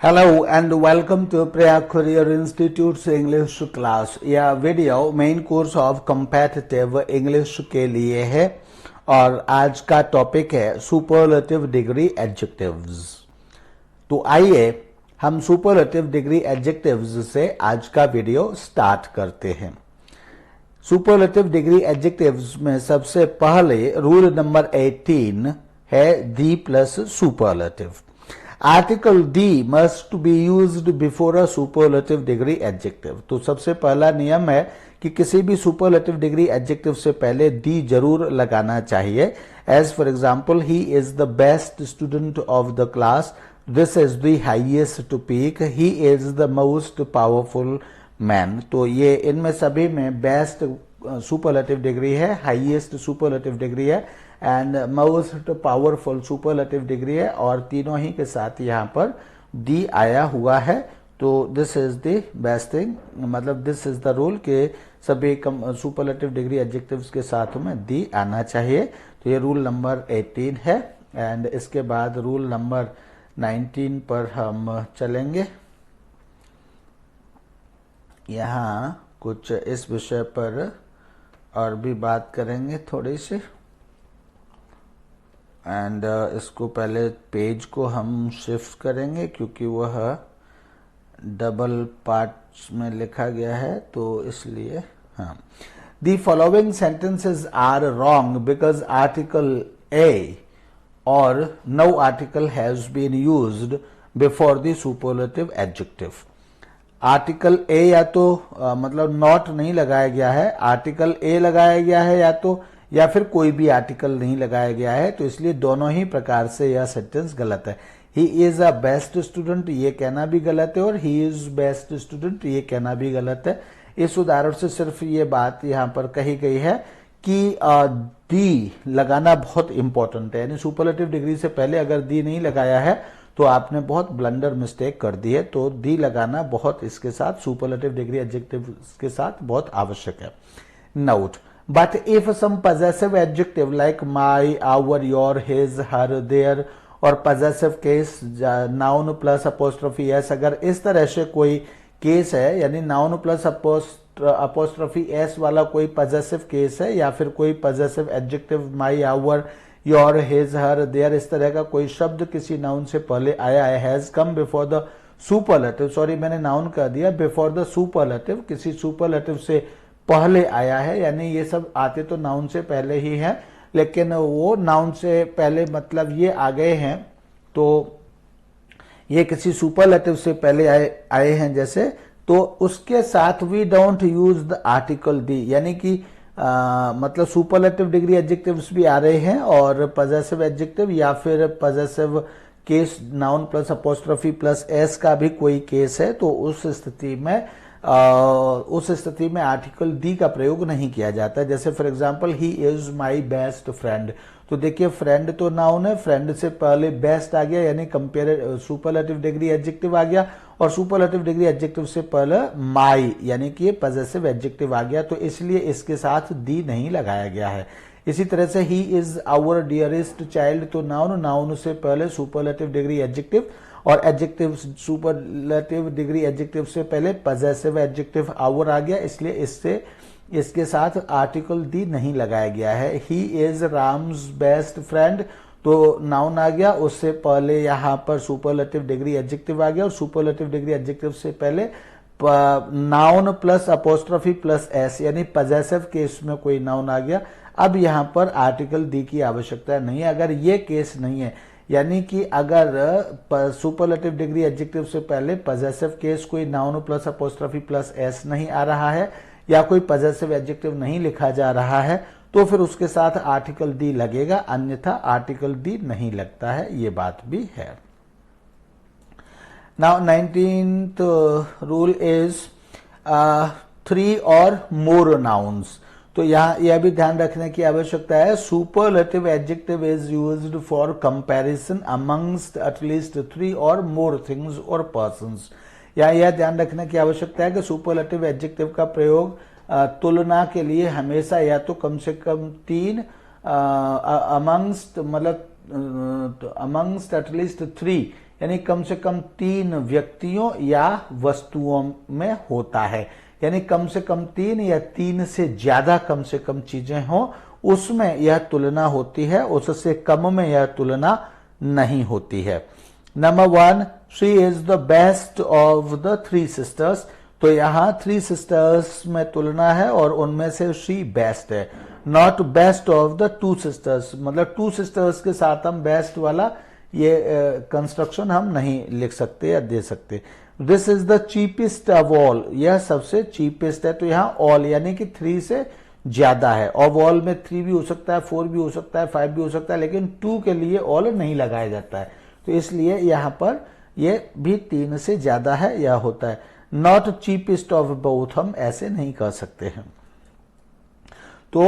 Hello and welcome to Priya Career Institute's English class। यह video main course of competitive English के लिए है और आज का टॉपिक है सुपरलेटिव डिग्री एडजेक्टिव्स। तो आइए हम सुपरलेटिव डिग्री एडजेक्टिव्स से आज का वीडियो स्टार्ट करते हैं। सुपरलेटिव डिग्री एडजेक्टिव्स में सबसे पहले रूल नंबर 18 है the plus superlative. Article the must be used before a superlative degree adjective. तो सबसे पहला नियम है कि किसी भी सुपरलेटिव डिग्री एडजेक्टिव से पहले दी जरूर लगाना चाहिए। As for example, he is the best student of the class, this is the highest peak, he is the most powerful man. तो ये इनमें सभी में बेस्ट सुपरलेटिव डिग्री है, हाईएस्ट सुपरलेटिव डिग्री है and most powerful superlative degree है और तीनों ही के साथ यहाँ पर दी आया हुआ है। तो this is the best thing, मतलब दिस इज द रूल के सभी सुपरलेटिव डिग्री एडजेक्टिव्स के साथ में दी आना चाहिए। तो ये रूल नंबर 18 है एंड इसके बाद रूल नंबर 19 पर हम चलेंगे। यहाँ कुछ इस विषय पर और भी बात करेंगे थोड़ी सी एंड इसको पहले पेज को हम शिफ्ट करेंगे क्योंकि वह डबल पार्ट्स में लिखा गया है, तो इसलिए हाँ। The following sentences are wrong because article A और no article has been used before the superlative adjective. Article A या तो मतलब नॉट नहीं लगाया गया है, आर्टिकल ए लगाया गया है या फिर कोई भी आर्टिकल नहीं लगाया गया है, तो इसलिए दोनों ही प्रकार से यह सेंटेंस गलत है। He is a best student ये कहना भी गलत है और ही इज बेस्ट स्टूडेंट ये कहना भी गलत है। इस उदाहरण से सिर्फ ये बात यहाँ पर कही गई है कि दी लगाना बहुत इंपॉर्टेंट है, यानी सुपरलेटिव डिग्री से पहले अगर दी नहीं लगाया है तो आपने बहुत ब्लंडर मिस्टेक कर दी है। तो दी लगाना बहुत इसके साथ सुपरलेटिव डिग्री एडजेक्टिव के साथ बहुत आवश्यक है। Note, but if some possessive adjective like my, our, your, his, her, their और possessive case noun plus apostrophe s, अगर इस तरह से कोई केस है यानी noun plus apostrophe s वाला कोई possessive केस है या फिर कोई possessive adjective my, our, your, his, her, their इस तरह का कोई शब्द किसी noun से पहले आया है, has come before the superlative, sorry मैंने noun कह दिया, before the superlative किसी superlative से पहले आया है, यानी ये सब आते तो नाउन से पहले ही हैं लेकिन वो नाउन से पहले मतलब ये आ गए हैं तो ये किसी सुपरलेटिव से पहले आए हैं जैसे, तो उसके साथ we don't use the article the, यानी कि मतलब सुपरलेटिव डिग्री एडजेक्टिव्स भी आ रहे हैं और पजेसिव एडजेक्टिव या फिर possessive case noun plus apostrophe plus S का भी कोई केस है, तो उस स्थिति में आर्टिकल दी का प्रयोग नहीं किया जाता। जैसे for example, he is my best friend, तो देखिए फ्रेंड तो नाउन है, फ्रेंड से पहले बेस्ट आ गया यानी कंपेयर सुपरलेटिव डिग्री एडजेक्टिव आ गया और सुपरलेटिव डिग्री एडजेक्टिव से पहले माय यानी कि ये पजेसिव एडजेक्टिव आ गया, तो इसलिए इसके साथ दी नहीं लगाया गया है। इसी तरह से he is our dearest child, तो नाउन से पहले सुपरलेटिव डिग्री एडजेक्टिव और एडजेक्टिव सुपरलेटिव डिग्री एडजेक्टिव से पहले पजेसिव एडजेक्टिव आवर आ गया, इसलिए इसके साथ आर्टिकल दी नहीं लगाया गया है। He is Ram's best friend, तो नाउन आ गया, उससे पहले यहाँ पर सुपरलेटिव डिग्री एडजेक्टिव आ गया और सुपरलेटिव डिग्री एडजेक्टिव से पहले noun plus apostrophe plus S यानी पजेसिव केस में कोई नाउन आ गया। अब यहाँ पर आर्टिकल दी की आवश्यकता नहीं है अगर ये केस नहीं है, यानी कि अगर सुपरलेटिव डिग्री एडजेक्टिव से पहले पजेसिव केस कोई noun plus apostrophe plus S नहीं आ रहा है या कोई पजेसिव एडजेक्टिव नहीं लिखा जा रहा है तो फिर उसके साथ आर्टिकल दी लगेगा, अन्यथा आर्टिकल दी नहीं लगता है, ये बात भी है। नाउ 19th रूल इज 3 और मोर नाउन्स। तो यहाँ यह भी ध्यान रखने की आवश्यकता है, superlative adjective is used for comparison amongst at least 3 और मोर थिंग्स और पर्सन्स। यहाँ यह ध्यान रखने की आवश्यकता है कि सुपरलेटिव एडजेक्टिव का प्रयोग तुलना के लिए हमेशा या तो कम से कम 3 अमंगस्ट मतलब अमंगस्ट एटलीस्ट 3 यानी कम से कम 3 व्यक्तियों या वस्तुओं में होता है। यानी कम से कम 3 या 3 से ज्यादा कम से कम चीजें हों उसमें यह तुलना होती है, उससे कम में यह तुलना नहीं होती है। Number 1, she is the best of the 3 sisters. तो यहां 3 सिस्टर्स में तुलना है और उनमें से शी बेस्ट है, not best of the 2 sisters. मतलब 2 सिस्टर्स के साथ हम बेस्ट वाला ये कंस्ट्रक्शन हम नहीं लिख सकते या दे सकते। This is the cheapest of all, यह सबसे चीपेस्ट है। तो यहां ऑल यानी कि 3 से ज्यादा है। ऑफ ऑल में 3 भी हो सकता है, 4 भी हो सकता है, 5 भी हो सकता है, लेकिन 2 के लिए ऑल नहीं लगाया जाता है। तो इसलिए यहां पर यह भी 3 से ज्यादा है, यह होता है। नॉट चीपेस्ट ऑफ बोथ हम ऐसे नहीं कर सकते हैं। तो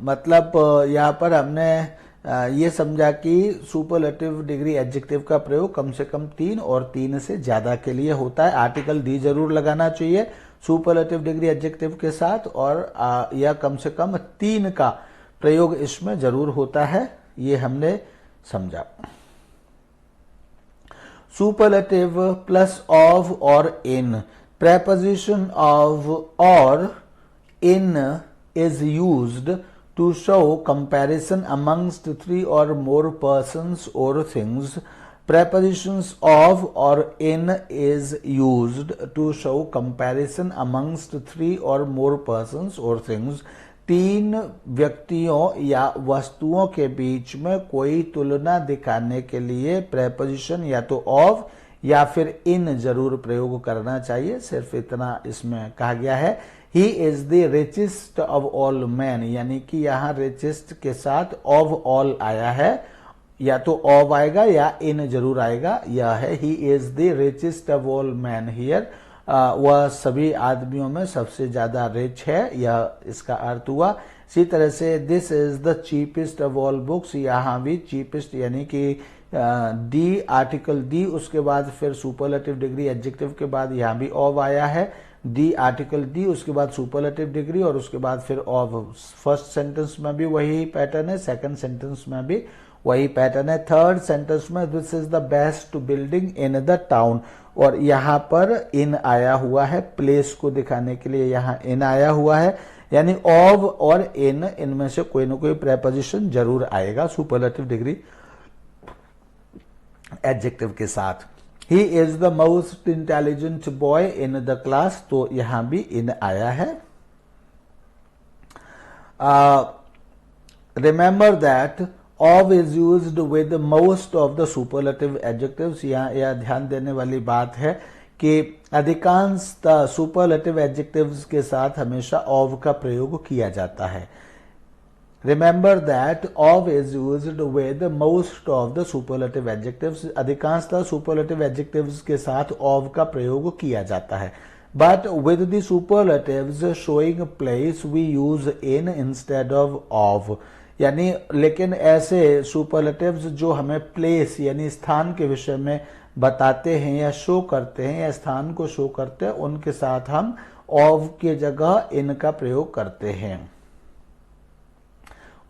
मतलब यहां पर हमने ये समझा कि सुपरलेटिव डिग्री एडजेक्टिव का प्रयोग कम से कम 3 और 3 से ज्यादा के लिए होता है। आर्टिकल दी जरूर लगाना चाहिए सुपरलेटिव डिग्री एडजेक्टिव के साथ, और यह कम से कम 3 का प्रयोग इसमें जरूर होता है, ये हमने समझा। सुपरलेटिव प्लस ऑफ और इन, preposition of or in is used to show comparison amongst 3 or more persons or things. Prepositions of or in is used to show comparison amongst 3 or more persons or things. 3 व्यक्तियों या वस्तुओं के बीच में कोई तुलना दिखाने के लिए प्रेपोजिशन या तो ऑफ या फिर इन जरूर प्रयोग करना चाहिए। सिर्फ इतना इसमें कहा गया है। ही is the richest of all man, यानी कि यहाँ रिचेस्ट के साथ ऑफ ऑल आया है, या तो ऑफ आएगा या इन जरूर आएगा। यह है ही is the richest of all man here, वह सभी आदमियों में सबसे ज्यादा रिच है, यह इसका अर्थ हुआ। इसी तरह से this is the cheapest of all books, यहाँ भी चीपेस्ट यानी कि दी आर्टिकल दी, उसके बाद फिर सुपरलेटिव डिग्री एडजेक्टिव के बाद यहाँ भी ऑफ आया है। दी आर्टिकल दी, उसके बाद सुपरलेटिव डिग्री और उसके बाद फिर ऑफ। फर्स्ट सेंटेंस में भी वही पैटर्न है, सेकंड सेंटेंस में भी वही पैटर्न है। थर्ड सेंटेंस में this is the best building in the town, और यहाँ पर इन आया हुआ है प्लेस को दिखाने के लिए, यहाँ इन आया हुआ है। यानी ऑफ और इन, इनमें से कोई ना कोई प्रेपोजिशन जरूर आएगा सुपरलेटिव डिग्री एडजेक्टिव के साथ। ही is the most intelligent boy in the class, तो यहां भी इन आया है। Remember that of is used with most of the superlative adjectives. यह ध्यान देने वाली बात है कि अधिकांश सुपरलेटिव एडजेक्टिव्स के साथ हमेशा ऑफ का प्रयोग किया जाता है। Remember that of is used with most of the superlative adjectives. अधिकांशतः superlative adjectives के साथ of का प्रयोग किया जाता है। But with the superlatives showing place we use in instead of. यानी लेकिन ऐसे superlatives जो हमें place यानी स्थान के विषय में बताते हैं या शो करते हैं या स्थान को शो करते हैं, उनके साथ हम of के जगह in का प्रयोग करते हैं।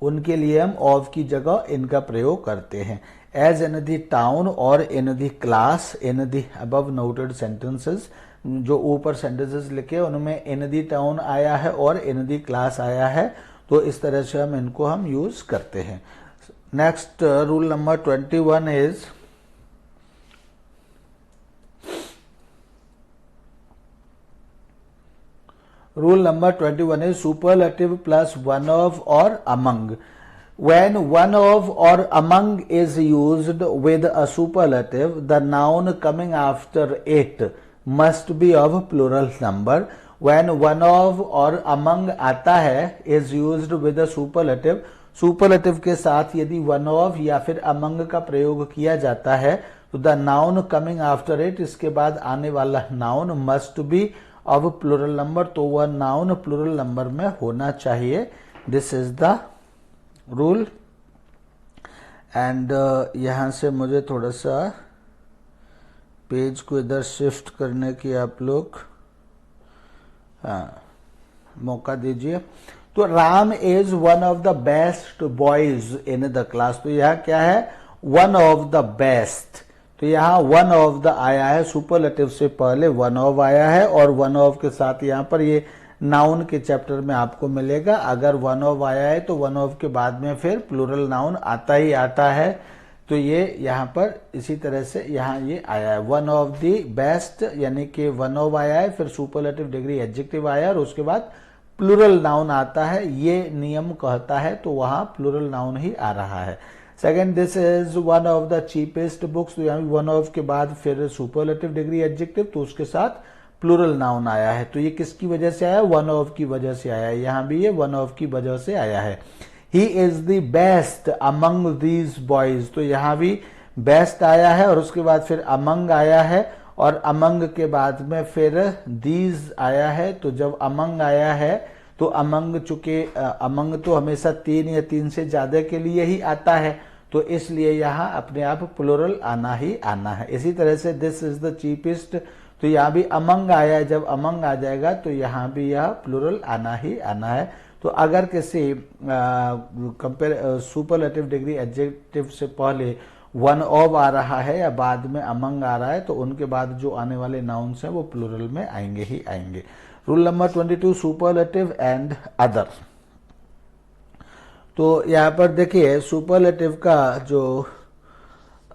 उनके लिए हम ऑफ की जगह इनका प्रयोग करते हैं। एज इन द टाउन और in the class, in the above noted sentences, जो ऊपर सेंटेंसेस लिखे उनमें इन द टाउन आया है और इन द क्लास आया है, तो इस तरह से हम इनको हम यूज करते हैं। Next rule number 21 is Rule number 21 is superlative plus one of or among. When one of or among is used with a superlative, the noun coming after it must be of plural number. When one of or among आता है is used with a superlative, superlative के साथ यदि one of या फिर among का प्रयोग किया जाता है, तो the noun coming after it, इसके बाद आने वाला noun must be of plural number, तो वह नाउन प्लूरल नंबर में होना चाहिए। This is the rule. And यहां से मुझे थोड़ा सा पेज को इधर शिफ्ट करने की आप लोग मौका दीजिए। तो Ram is one of the best boys in the class, तो यह क्या है, वन ऑफ द बेस्ट। तो तो यहाँ वन ऑफ द आया है, सुपरलेटिव से पहले वन ऑफ आया है, और वन ऑफ के साथ यहाँ पर ये नाउन के चैप्टर में आपको मिलेगा। अगर वन ऑफ आया है तो वन ऑफ के बाद में फिर प्लूरल नाउन आता ही आता है। तो ये यहाँ पर इसी तरह से यहाँ ये आया है वन ऑफ द बेस्ट, यानी कि वन ऑफ आया है, फिर सुपरलेटिव डिग्री एडजेक्टिव आया और उसके बाद प्लूरल नाउन आता है, ये नियम कहता है, तो वहां प्लूरल नाउन ही आ रहा है। Second, this is one of the cheapest books, तो यहाँ वन ऑफ के बाद फिर सुपरलेटिव डिग्री एडजेक्टिव, तो उसके साथ प्लूरल नाउन आया है। तो ये किसकी वजह से आया? वन ऑफ की वजह से आया है। यहाँ भी ये वन ऑफ की वजह से आया है। ही is the best among these boys, तो यहाँ भी बेस्ट आया है और उसके बाद फिर अमंग आया है, और अमंग के बाद में फिर दीज आया है। तो जब अमंग आया है तो अमंग, चूंकि अमंग तो हमेशा 3 या 3 से ज्यादा के लिए ही आता है, तो इसलिए यहाँ अपने आप प्लूरल आना ही आना है। इसी तरह से दिस इज द चीपेस्ट, तो यहाँ भी अमंग आया है, जब अमंग आ जाएगा तो यहाँ भी यह प्लूरल आना ही आना है। तो अगर किसी सुपरलेटिव डिग्री एडजेक्टिव से पहले वन ऑफ आ रहा है या बाद में अमंग आ रहा है, तो उनके बाद जो आने वाले नाउन्स हैं वो प्लूरल में आएंगे ही आएंगे। Rule number 22, superlative and other. तो यहाँ पर देखिए सुपरलेटिव का जो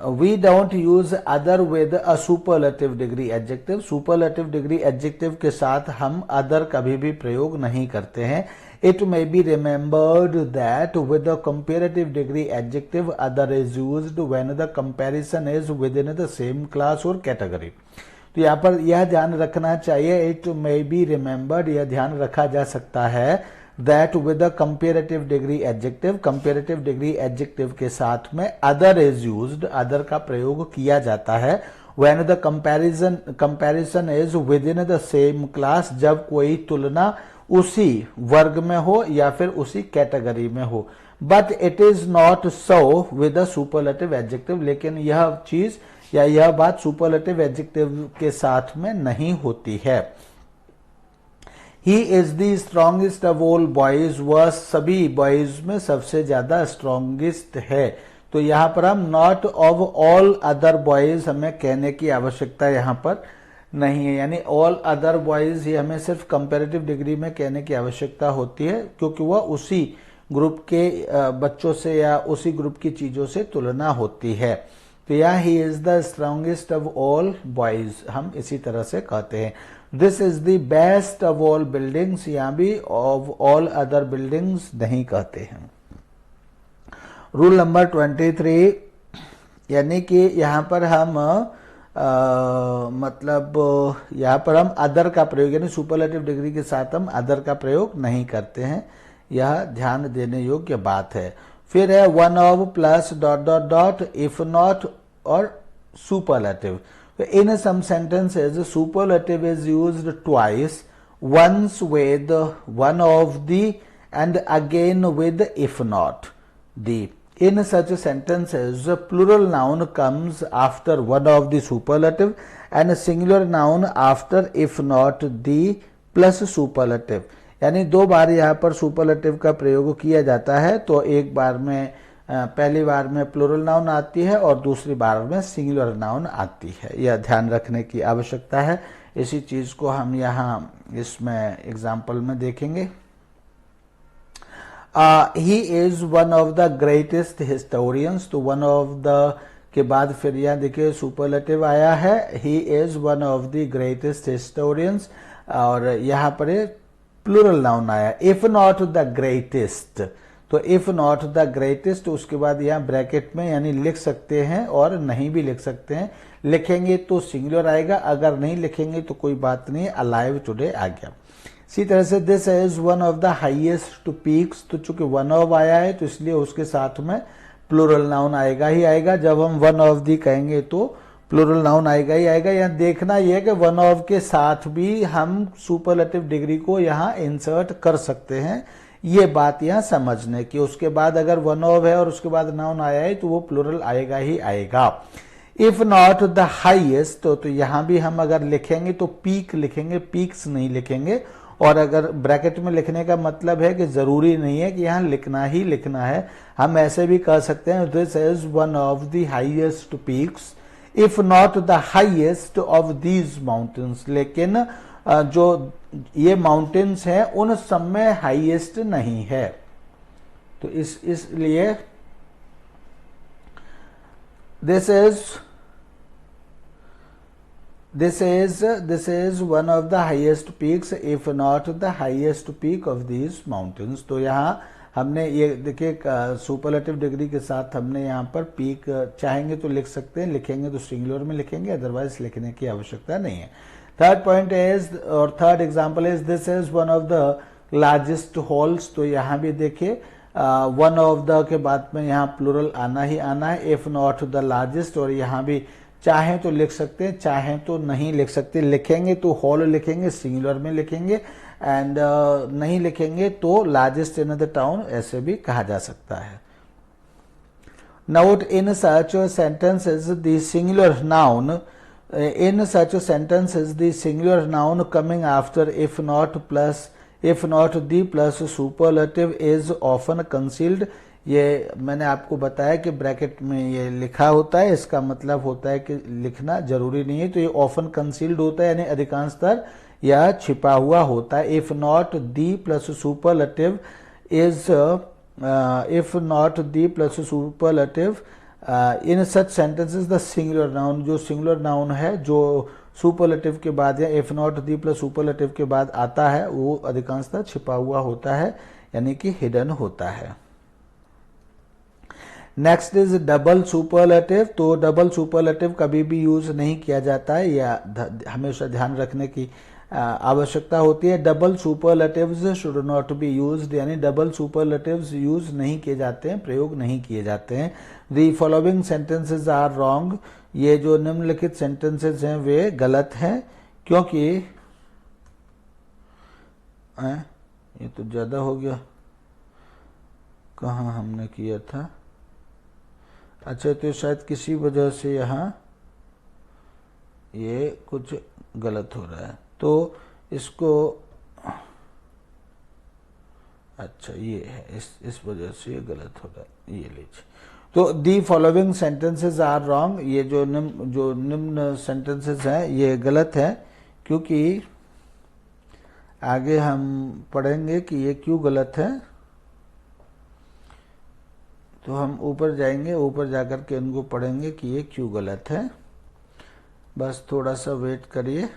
we don't use other with a superlative degree adjective, superlative degree adjective के साथ हम अदर कभी भी प्रयोग नहीं करते हैं। It may be remembered that with the comparative degree adjective other is used when the comparison is within the same class or category। तो यहाँ पर यह ध्यान रखना चाहिए, it may be remembered, यह ध्यान रखा जा सकता है that with the comparative degree adjective, comparative degree adjective के साथ में other is used, other का प्रयोग किया जाता है when the comparison is within the same class, जब कोई तुलना उसी वर्ग में हो या फिर उसी कैटेगरी में हो। But it is not so with a superlative adjective, लेकिन यह चीज या यह बात सुपरलेटिव एडजेक्टिव के साथ में नहीं होती है। ही is the strongest of all boys, वह सभी बॉयज में सबसे ज्यादा स्ट्रॉन्गेस्ट है। तो यहां पर हम not of all other boys हमें कहने की आवश्यकता यहां पर नहीं है, यानी ऑल अदर बॉयज ये हमें सिर्फ कंपैरेटिव डिग्री में कहने की आवश्यकता होती है, क्योंकि वह उसी ग्रुप के बच्चों से या उसी ग्रुप की चीजों से तुलना होती है। तो यहाँ ही is the strongest of all boys हम इसी तरह से कहते हैं। This is the best of all buildings, यहाँ भी ऑफ ऑल अदर बिल्डिंग्स नहीं कहते हैं। रूल नंबर 23, यानी कि यहाँ पर हम मतलब यहाँ पर हम अदर का प्रयोग, यानी सुपरलेटिव डिग्री के साथ हम अदर का प्रयोग नहीं करते हैं, यह ध्यान देने योग्य बात है। फिर है one of plus dot dot dot if not और superlative. In some sentences superlative is used twice, once with one of the and again with if not the. In such sentences, plural noun comes after one of the superlative and singular noun after if not the plus superlative। यानी 2 बार यहाँ पर superlative का प्रयोग किया जाता है, तो एक बार में पहली बार में प्लूरल नाउन आती है और दूसरी बार में सिंगुलर नाउन आती है, यह ध्यान रखने की आवश्यकता है। इसी चीज को हम यहाँ इसमें एग्जाम्पल में देखेंगे। He is one of the greatest historians, तो वन ऑफ द के बाद फिर यहाँ देखिए सुपरलेटिव आया है, he is one of the greatest historians, और यहाँ पर प्लूरल नाउन आया। इफ नॉट द ग्रेटेस्ट, तो इफ नॉट द ग्रेटेस्ट उसके बाद यहाँ ब्रैकेट में यानी लिख सकते हैं और नहीं भी लिख सकते हैं, लिखेंगे तो सिंगुलर आएगा, अगर नहीं लिखेंगे तो कोई बात नहीं, अलाइव टुडे आ गया। इसी तरह से this is one of the highest peaks, तो चूंकि वन ऑफ आया है तो इसलिए उसके साथ में प्लूरल नाउन आएगा ही आएगा। जब हम वन ऑफ दी कहेंगे तो प्लूरल नाउन आएगा ही आएगा। यहाँ देखना यह है कि वन ऑफ के साथ भी हम सुपरलेटिव डिग्री को यहाँ इंसर्ट कर सकते हैं, ये बात यहाँ समझने की। उसके बाद अगर वन ऑफ है और उसके बाद नाउन आया है तो वो प्लूरल आएगा ही आएगा। इफ नॉट द हाईएस्ट, तो यहाँ भी हम अगर लिखेंगे तो पीक लिखेंगे, पीक्स नहीं लिखेंगे। और अगर ब्रैकेट में लिखने का मतलब है कि जरूरी नहीं है कि यहाँ लिखना ही लिखना है, हम ऐसे भी कह सकते हैं this is one of the highest peaks if not the highest of these mountains, लेकिन जो ये माउंटेन्स हैं उन सब में हाईएस्ट नहीं है। तो इसलिए this is one of the highest peaks if not the highest peak of these mountains. तो यहाँ हमने ये देखिए सुपरलेटिव डिग्री के साथ हमने यहाँ पर पीक चाहेंगे तो लिख सकते हैं, लिखेंगे तो सिंगुलर में लिखेंगे, अदरवाइज लिखने की आवश्यकता नहीं है। थर्ड पॉइंट इज और third example is this is one of the largest halls. तो यहाँ भी देखिए वन ऑफ द के बाद में यहाँ प्लूरल आना ही आना है, इफ नॉट द लार्जेस्ट, और यहाँ भी चाहें तो लिख सकते हैं, चाहें तो नहीं लिख सकते। लिखेंगे तो हॉल लिखेंगे, सिंगुलर में लिखेंगे, एंड नहीं लिखेंगे तो लार्जेस्ट इन द टाउन ऐसे भी कहा जा सकता है। Note in such sentences the singular noun in such sentences the singular noun coming after if not the plus superlative is often concealed। ये मैंने आपको बताया कि ब्रैकेट में ये लिखा होता है, इसका मतलब होता है कि लिखना जरूरी नहीं है। तो ये often concealed होता है, यानी अधिकांशतर यह छिपा हुआ होता है। if not the plus superlative in such sentences the singular noun, जो सिंगुलर नाउन है जो सुपरलेटिव के बाद या if not the plus superlative के बाद आता है वो अधिकांशतः छिपा हुआ होता है, यानी कि हिडन होता है। Next is double superlative. तो डबल सुपरलेटिव कभी भी यूज नहीं किया जाता है, या हमेशा ध्यान रखने की आवश्यकता होती है। Double superlatives should not be used, यानी डबल सुपरलेटिव्स यूज नहीं किए जाते हैं, प्रयोग नहीं किए जाते हैं। The following sentences are wrong. ये जो निम्नलिखित सेंटेंसेस हैं वे गलत हैं, क्योंकि ये तो ज्यादा हो गया, कहाँ हमने किया था। अच्छा, तो शायद किसी वजह से यहाँ ये कुछ गलत हो रहा है, तो इसको अच्छा ये है, इस वजह से ये गलत हो रहा है, ये लीजिए। तो the following sentences are wrong, ये जो निम्न सेंटेंसेस हैं ये गलत है, क्योंकि आगे हम पढ़ेंगे कि ये क्यों गलत है। तो हम ऊपर जाएंगे, ऊपर जाकर के इनको पढ़ेंगे कि ये क्यों गलत है। बस थोड़ा सा वेट करिए।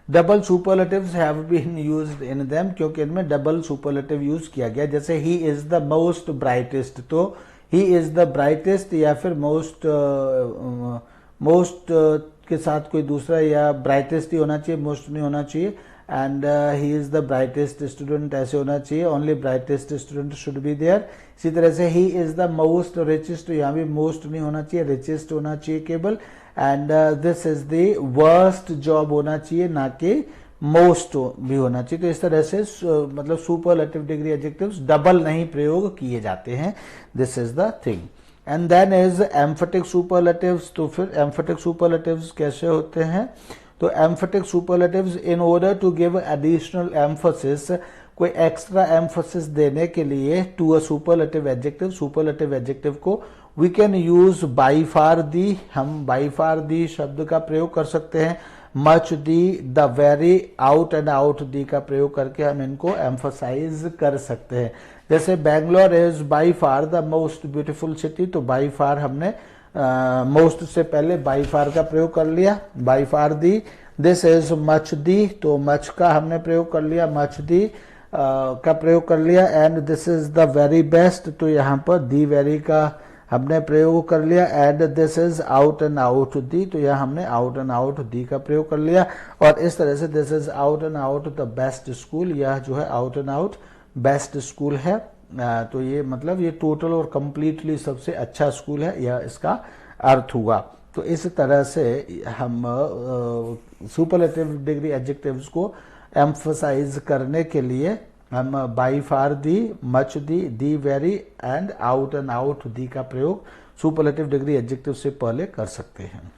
Double superlatives have been used in them, क्योंकि इनमें डबल सुपरलेटिव यूज किया गया। जैसे he is the most brightest, तो ही इज द ब्राइटेस्ट या फिर मोस्ट के साथ कोई दूसरा, या ब्राइटेस्ट ही होना चाहिए, मोस्ट नहीं होना चाहिए। And he is the brightest student ऐसे होना चाहिए, only brightest student should be there. इसी तरह से he is the most richest, यहाँ भी मोस्ट नहीं होना चाहिए, रिचेस्ट होना चाहिए केवल। And this is the worst job होना चाहिए, ना कि मोस्ट भी होना चाहिए। तो इस तरह से मतलब सुपरलेटिव डिग्री एडजेक्टिव्स डबल नहीं प्रयोग किए जाते हैं। This is the thing. And then is emphatic superlatives. तो फिर एम्फेटिक सुपरलेटिव्स कैसे होते हैं? तो emphatic superlatives in order to give additional emphasis, कोई एक्स्ट्रा एम्फोसिस देने के लिए to a superlative adjective, superlative adjective को we can use by far the, हम बाई फार दी शब्द का प्रयोग कर सकते हैं। Much the, the very, out and out the का प्रयोग करके हम इनको एम्फोसाइज कर सकते हैं। जैसे Bangalore is by far the most beautiful city, तो बाई फार हमने मोस्ट से पहले बाई फार का प्रयोग कर लिया, by far the. This is much the, तो मच का हमने प्रयोग कर लिया, मच दी का प्रयोग कर लिया। And this is the very best, तो यहाँ पर दी वेरी का हमने प्रयोग कर लिया। And this is out and out the, तो यहाँ हमने आउट एंड आउट दी का प्रयोग कर लिया। और इस तरह से this is out and out the best school, यह जो है out and out best school है। तो ये मतलब ये टोटल और कंप्लीटली सबसे अच्छा स्कूल है, यह इसका अर्थ हुआ। तो इस तरह से हम सुपरलेटिव डिग्री एडजेक्टिव्स को एम्फसाइज करने के लिए हम by far the, much the very and out the का प्रयोग सुपरलेटिव डिग्री एडजेक्टिव से पहले कर सकते हैं।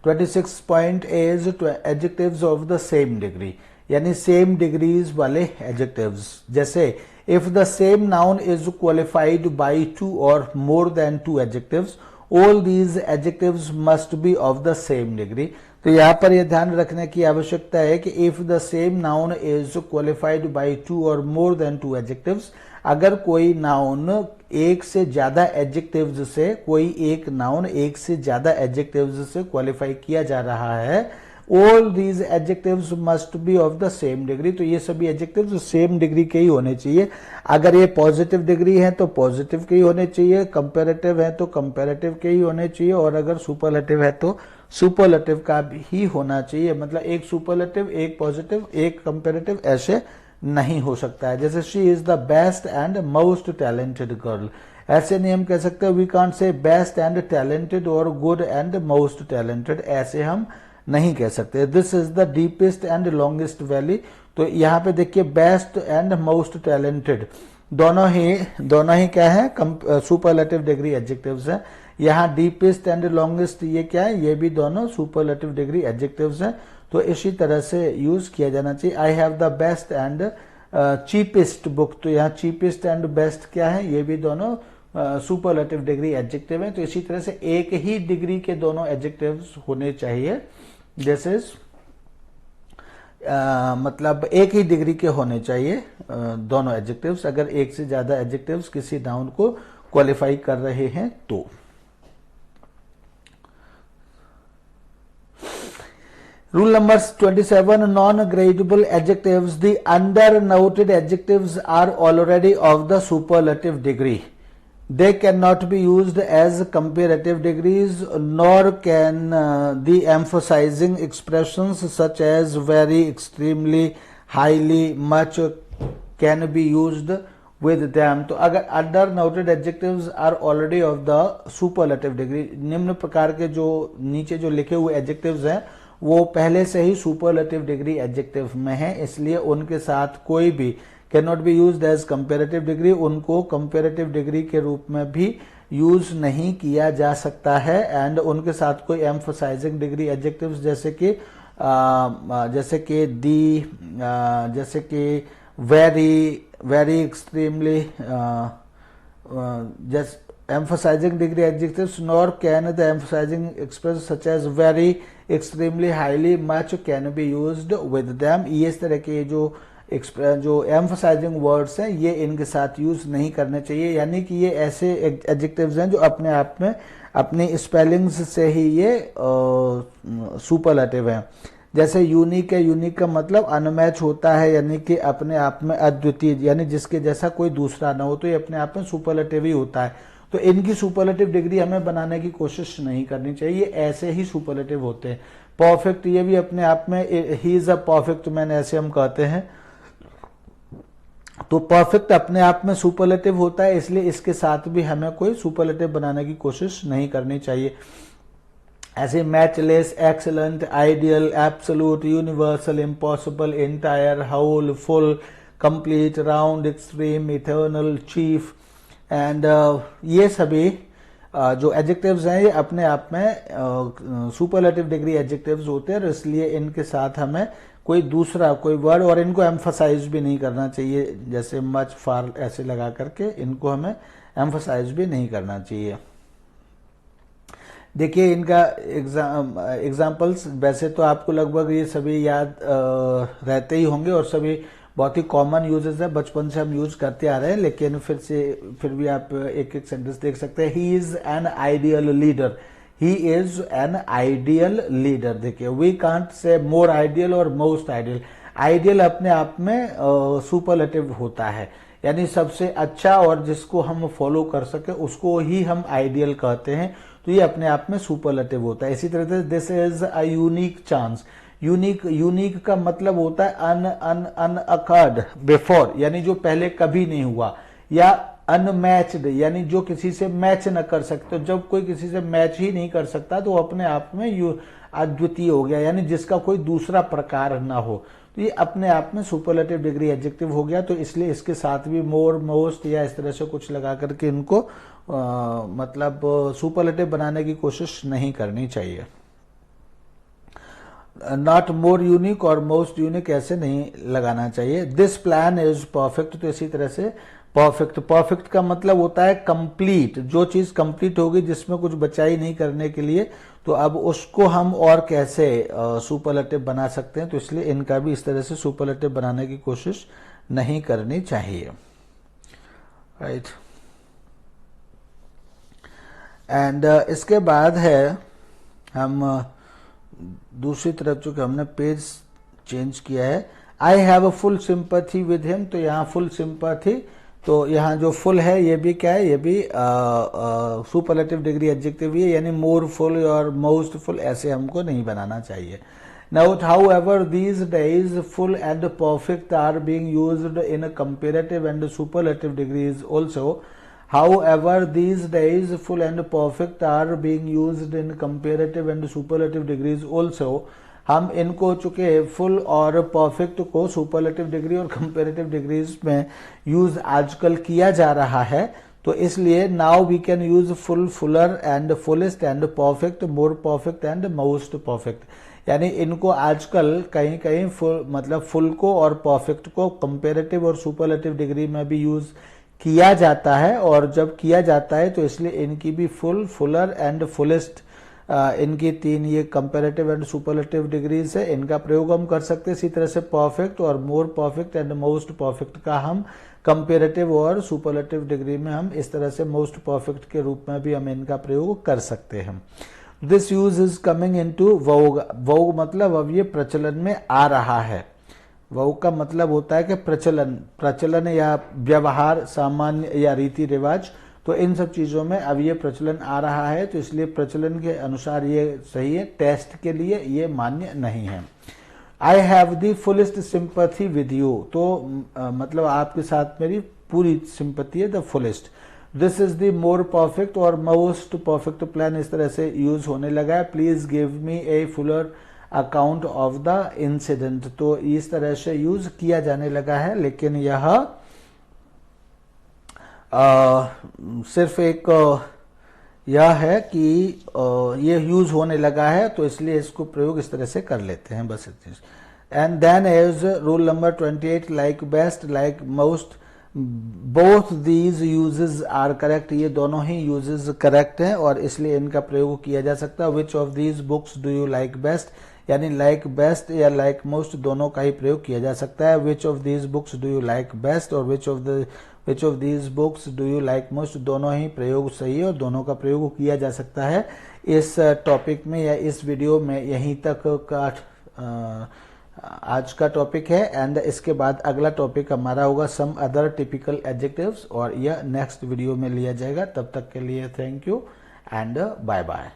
26 point is adjectives of the same degree, यानी सेम डिग्रीज वाले एडजेक्टिव्स। जैसे If the same noun is qualified by two or more than two adjectives, all these adjectives must be of the same degree. तो यहाँ पर यह ध्यान रखने की आवश्यकता है कि if the same noun is qualified by two or more than two adjectives, अगर कोई नाउन एक से ज्यादा एडजेक्टिव्स से, कोई एक नाउन एक से ज्यादा एडजेक्टिव्स से क्वालिफाई किया जा रहा है, all these adjectives must be of the same degree, तो ये सभी एडजेक्टिव्स सेम डिग्री के ही होने चाहिए। अगर ये पॉजिटिव डिग्री है तो पॉजिटिव के ही होने चाहिए, कंपैरेटिव है तो कंपैरेटिव के ही होने चाहिए, और अगर सुपरलेटिव है तो सुपरलेटिव का ही होना चाहिए। मतलब एक सुपरलेटिव, एक पॉजिटिव, एक कंपैरेटिव ऐसे नहीं हो सकता है। जैसे she is the best and most talented girl, ऐसे नहीं हम कह सकते, we can't say best and talented और गुड एंड मोस्ट टैलेंटेड, ऐसे हम नहीं कह सकते। This is the deepest and longest valley, तो यहाँ पे देखिए बेस्ट एंड मोस्ट टैलेंटेड दोनों ही क्या है, सुपरलेटिव डिग्री एडजेक्टिव्स हैं। यहाँ डीपेस्ट एंड लॉन्गेस्ट ये क्या है, ये भी दोनों सुपरलेटिव डिग्री एडजेक्टिव्स हैं, तो इसी तरह से यूज किया जाना चाहिए। I have the best and cheapest book, तो यहाँ चीपेस्ट एंड बेस्ट क्या है, ये भी दोनों सुपरलेटिव डिग्री एडजेक्टिव हैं। तो इसी तरह से एक ही डिग्री के दोनों एडजेक्टिव्स होने चाहिए। जैसे मतलब एक ही डिग्री के होने चाहिए दोनों एडजेक्टिव्स, अगर एक से ज्यादा एडजेक्टिव्स किसी नाउन को क्वालिफाई कर रहे हैं तो। Rule number 27, non-gradable adjectives. The under-noted adjectives are already of the superlative degree. They cannot be used as comparative degrees, nor can the emphasizing expressions such as very, extremely, highly, much can be used with them. तो अगर under-noted adjectives are already of the superlative degree, निम्न प्रकार के जो नीचे जो लिखे हुए adjectives हैं वो पहले से ही सुपरलेटिव डिग्री एडजेक्टिव में है, इसलिए उनके साथ कोई भी can not be used as comparative degree, उनको कंपैरेटिव डिग्री के रूप में भी यूज नहीं किया जा सकता है। एंड उनके साथ कोई एम्फसाइजिंग डिग्री एडजेक्टिव्स जैसे कि वेरी, वेरी, एक्सट्रीमली, जैसे emphasizing degree adjectives, nor can the emphasizing expressions such as very, extremely, highly, much can be used with them. ये इस तरह के जो emphasizing words हैं ये इनके साथ यूज नहीं करने चाहिए, यानी कि ये ऐसे adjectives हैं जो अपने आप में अपनी स्पेलिंग्स से ही ये सुपरलेटिव हैं। जैसे यूनिक है, यूनिक का मतलब अनमैच होता है, यानी कि अपने आप में अद्वितीय, यानी जिसके जैसा कोई दूसरा ना हो, तो ये अपने आप में सुपरलेटिव ही होता है। तो इनकी सुपरलेटिव डिग्री हमें बनाने की कोशिश नहीं करनी चाहिए, ऐसे ही सुपरलेटिव होते हैं। परफेक्ट, ये भी अपने आप में he is a perfect man, ऐसे हम कहते हैं, तो परफेक्ट अपने आप में सुपरलेटिव होता है, इसलिए इसके साथ भी हमें कोई सुपरलेटिव बनाने की कोशिश नहीं करनी चाहिए। ऐसे matchless, excellent, ideal, absolute, universal, impossible, entire, whole, full, complete, round, extreme, eternal, chief and ये सभी जो एडजेक्टिव्स हैं ये अपने आप में सुपरलेटिव डिग्री एडजेक्टिव्स होते हैं, और इसलिए इनके साथ हमें कोई दूसरा कोई वर्ड, और इनको एम्फसाइज भी नहीं करना चाहिए, जैसे मच, फार ऐसे लगा करके इनको हमें एम्फसाइज भी नहीं करना चाहिए। देखिए इनका एग्जाम्पल्स वैसे तो आपको लगभग ये सभी याद रहते ही होंगे, और सभी बहुत ही कॉमन यूजेस है, बचपन से हम यूज करते आ रहे हैं, लेकिन फिर भी आप एक एक सेंटेंस देख सकते हैं। He is an ideal leader, he is an ideal leader. देखिए we can't say more ideal और मोस्ट आइडियल, आइडियल अपने आप में सुपरलेटिव होता है, यानी सबसे अच्छा और जिसको हम फॉलो कर सके उसको ही हम आइडियल कहते हैं, तो ये अपने आप में सुपरलेटिव होता है। इसी तरह से this is a unique chance, unique का मतलब होता है अनअकर्ड बिफोर, यानी जो पहले कभी नहीं हुआ, या अनमैच्ड, यानी जो किसी से मैच न कर सकते। जब कोई किसी से मैच ही नहीं कर सकता तो अपने आप में अद्वितीय हो गया, यानी जिसका कोई दूसरा प्रकार ना हो, तो ये अपने आप में सुपरलेटिव डिग्री एडजेक्टिव हो गया। तो इसलिए इसके साथ भी मोर, मोस्ट या इस तरह से कुछ लगा करके इनको मतलब सुपरलेटिव बनाने की कोशिश नहीं करनी चाहिए। नॉट मोर यूनिक और मोस्ट यूनिक ऐसे नहीं लगाना चाहिए। दिस प्लान इज परफेक्ट, तो इसी तरह से परफेक्ट, परफेक्ट का मतलब होता है कंप्लीट, जो चीज कंप्लीट होगी जिसमें कुछ बचाई नहीं करने के लिए, तो अब उसको हम और कैसे सुपरलेटिव बना सकते हैं, तो इसलिए इनका भी इस तरह से सुपरलेटिव बनाने की कोशिश नहीं करनी चाहिए, राइट। एंड इसके बाद है हम दूसरी तरफ, चूंकि हमने पेज चेंज किया है, I have a full sympathy with him, तो यहाँ फुल सिंपैथी, तो यहाँ जो फुल है ये भी क्या है, ये भी सुपरलेटिव डिग्री एडजेक्टिव है, यानी मोर फुल और मोस्ट फुल ऐसे हमको नहीं बनाना चाहिए। Note, however, these days full and perfect are being used in a comparative and superlative degrees also. However, these days full and perfect are being used in comparative and superlative degrees also. हम इनको चुके full और perfect को superlative degree और comparative degrees में use आजकल किया जा रहा है, तो इसलिए now we can use full, fuller and fullest and perfect, more perfect and most perfect, यानी इनको आजकल कहीं कहीं फुल मतलब फुल को और परफेक्ट को कंपेरेटिव और सुपरलेटिव डिग्री में भी यूज किया जाता है, और जब किया जाता है तो इसलिए इनकी भी फुल, फुलर एंड फुलेस्ट, इनकी तीन ये कंपेरेटिव एंड सुपरलेटिव डिग्रीज है, इनका प्रयोग हम कर सकते हैं। इसी तरह से परफेक्ट और मोर परफेक्ट एंड मोस्ट परफेक्ट का हम कंपेरेटिव और सुपरलेटिव डिग्री में हम इस तरह से मोस्ट परफेक्ट के रूप में भी हम इनका प्रयोग कर सकते हैं। This use is coming into vogue, vogue मतलब अब ये प्रचलन में आ रहा है। वोग का मतलब होता है कि प्रचलन, प्रचलन या व्यवहार, सामान्य या रीति रिवाज, तो इन सब चीजों में अब ये प्रचलन आ रहा है, तो इसलिए प्रचलन के अनुसार ये सही है, टेस्ट के लिए ये मान्य नहीं है। I have the fullest sympathy with you, तो मतलब आपके साथ मेरी पूरी सिंपैथी है, the fullest. This is the more perfect और मोस्ट परफेक्ट प्लान इस तरह से यूज होने लगा है। Please give me A Fuller account of the incident, तो इस तरह से यूज किया जाने लगा है, लेकिन यह सिर्फ एक यह है कि ये यूज होने लगा है, तो इसलिए इसको प्रयोग इस तरह से कर लेते हैं, बस इतनी। And then as rule number 28, like best, like most, both these usages are correct, ये दोनों ही यूजेस करेक्ट हैं और इसलिए इनका प्रयोग किया जा सकता है। Which of these books do you like best, यानी लाइक बेस्ट या लाइक मोस्ट दोनों का ही प्रयोग किया जा सकता है। Which of these books do you like best और which of these books do you like most, दोनों ही प्रयोग सही है और दोनों का प्रयोग किया जा सकता है। इस टॉपिक में या इस वीडियो में यहीं तक का आज का टॉपिक है, एंड इसके बाद अगला टॉपिक हमारा होगा सम अदर टिपिकल एडजेक्टिव्स, और यह नेक्स्ट वीडियो में लिया जाएगा। तब तक के लिए thank you and bye bye.